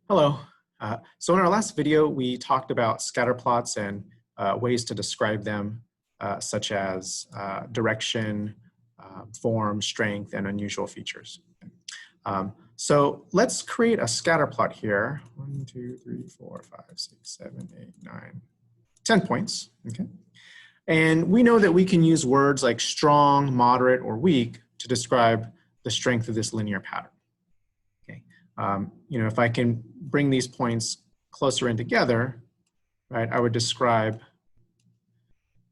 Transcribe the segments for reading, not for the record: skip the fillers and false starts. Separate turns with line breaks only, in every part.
Hello. So in our last video, we talked about scatter plots and ways to describe them, such as direction, form, strength, and unusual features. So let's create a scatter plot here. 1, 2, 3, 4, 5, 6, 7, 8, 9, 10 points. Okay. And we know that we can use words like strong, moderate, or weak to describe the strength of this linear pattern. If I can bring these points closer in together, right, I would describe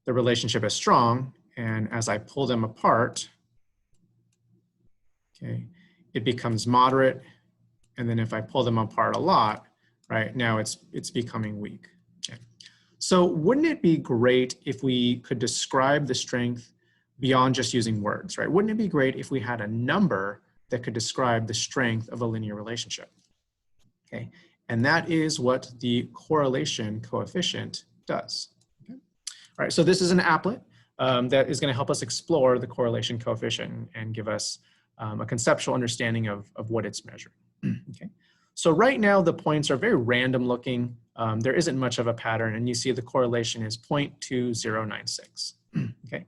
the relationship as strong, and as I pull them apart, okay, it becomes moderate, and then if I pull them apart a lot, right, now it's becoming weak. Okay. So wouldn't it be great if we could describe the strength beyond just using words, right? Wouldn't it be great if we had a number that could describe the strength of a linear relationship? Okay, and that is what the correlation coefficient does. Okay. All right, so this is an applet that is going to help us explore the correlation coefficient and give us a conceptual understanding of what it's measuring. Okay, so right now the points are very random looking. There isn't much of a pattern, and you see the correlation is 0.2096. Okay,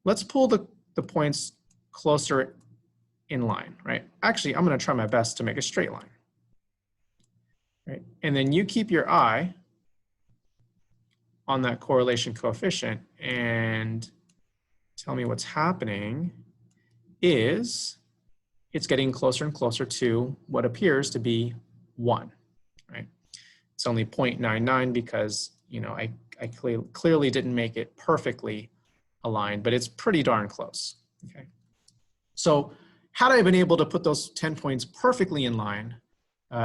let's pull the points closer in line, right? Actually, I'm going to try my best to make a straight line. Right? And then you keep your eye on that correlation coefficient and tell me what's happening is it's getting closer and closer to what appears to be 1, right? It's only 0.99 because, I clearly didn't make it perfectly aligned, but it's pretty darn close, okay? So had I been able to put those 10 points perfectly in line,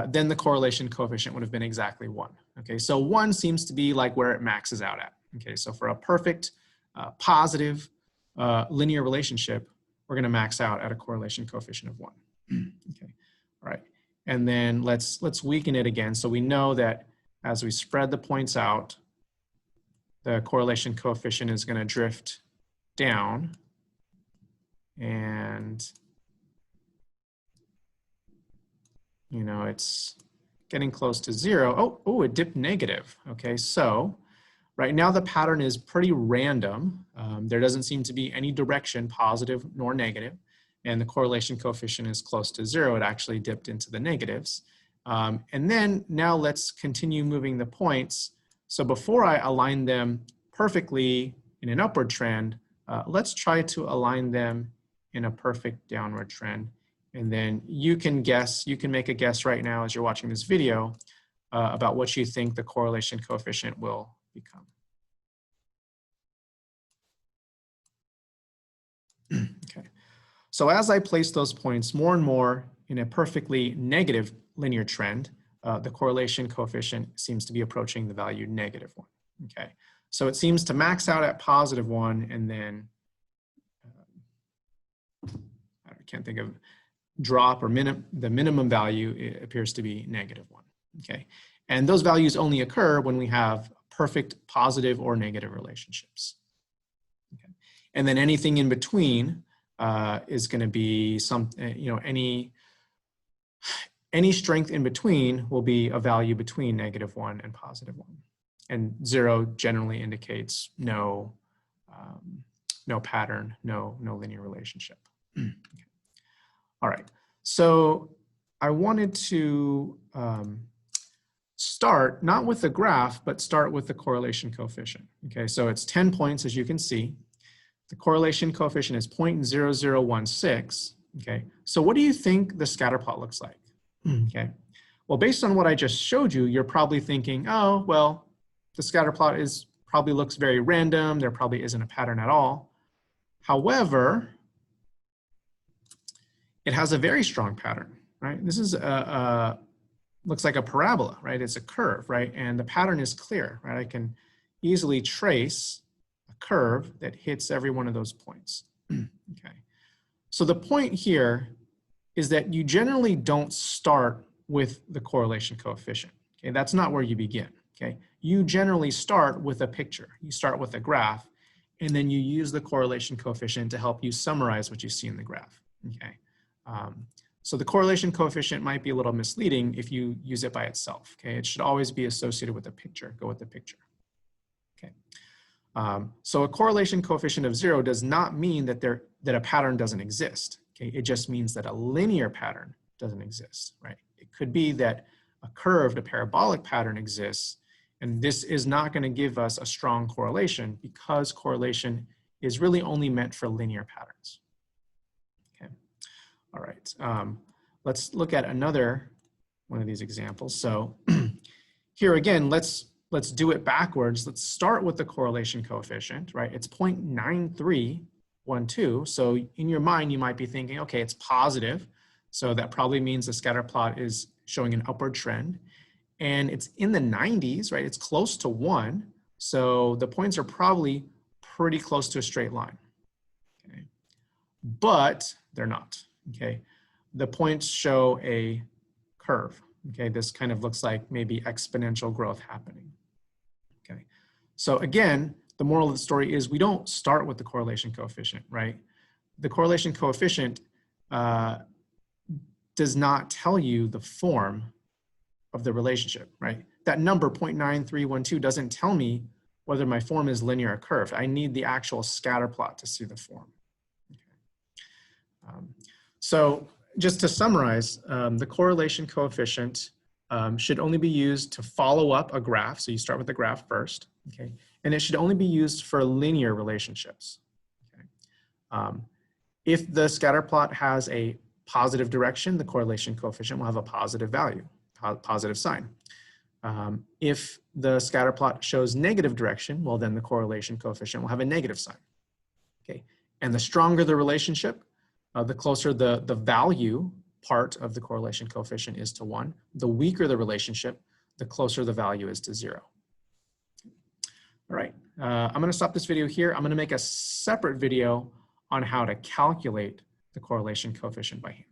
then the correlation coefficient would have been exactly 1. Okay, so 1 seems to be like where it maxes out at. Okay, so for a perfect, positive linear relationship, we're going to max out at a correlation coefficient of 1. Okay, all right, and then let's weaken it again. So we know that as we spread the points out, the correlation coefficient is going to drift down, and it's getting close to 0. Oh, it dipped negative. Okay, so right now the pattern is pretty random. There doesn't seem to be any direction, positive nor negative, and the correlation coefficient is close to 0. It actually dipped into the negatives. And then now let's continue moving the points. So before I align them perfectly in an upward trend, let's try to align them in a perfect downward trend. And then you can make a guess right now as you're watching this video about what you think the correlation coefficient will become. Okay, so as I place those points more and more in a perfectly negative linear trend, the correlation coefficient seems to be approaching the value -1. Okay, so it seems to max out at +1, and then I can't think of drop or the minimum value appears to be -1. Okay, and those values only occur when we have perfect positive or negative relationships. Okay, and then anything in between is going to be any strength in between will be a value between -1 and +1, and 0 generally indicates no pattern, no linear relationship. Okay. All right, so I wanted to start not with the graph, but start with the correlation coefficient. Okay, so it's 10 points, as you can see. The correlation coefficient is 0.0016. Okay, so what do you think the scatter plot looks like? Okay, well, based on what I just showed you, you're probably thinking, oh, well, the scatter plot probably looks very random. There probably isn't a pattern at all. However, it has a very strong pattern, right? This is looks like a parabola, right? It's a curve, right? And the pattern is clear, right? I can easily trace a curve that hits every one of those points. Okay. So the point here is that you generally don't start with the correlation coefficient. Okay, that's not where you begin. Okay, you generally start with a picture. You start with a graph, and then you use the correlation coefficient to help you summarize what you see in the graph. Okay. So the correlation coefficient might be a little misleading if you use it by itself, okay? It should always be associated with a picture, go with the picture, okay? So a correlation coefficient of 0 does not mean that a pattern doesn't exist, okay? It just means that a linear pattern doesn't exist, right? It could be that a curved, a parabolic pattern exists, and this is not going to give us a strong correlation because correlation is really only meant for linear patterns. Okay. All right. Let's look at another one of these examples. So here again, let's do it backwards. Let's start with the correlation coefficient, right? It's 0.9312. So in your mind, you might be thinking, okay, it's positive. So that probably means the scatter plot is showing an upward trend. And it's in the 90s, right? It's close to 1. So the points are probably pretty close to a straight line. Okay. But they're not, okay? The points show a curve, okay? This kind of looks like maybe exponential growth happening, okay? So again, the moral of the story is we don't start with the correlation coefficient, right? The correlation coefficient does not tell you the form of the relationship, right? That number 0.9312 doesn't tell me whether my form is linear or curved. I need the actual scatter plot to see the form. Okay. So just to summarize, the correlation coefficient should only be used to follow up a graph. So you start with the graph first, okay? And it should only be used for linear relationships. Okay? If the scatter plot has a positive direction, the correlation coefficient will have a positive value, positive sign. If the scatter plot shows negative direction, well, then the correlation coefficient will have a negative sign. Okay, and the stronger the relationship, the closer the value part of the correlation coefficient is to 1. The weaker the relationship, the closer the value is to 0. All right, I'm going to stop this video here. I'm going to make a separate video on how to calculate the correlation coefficient by hand.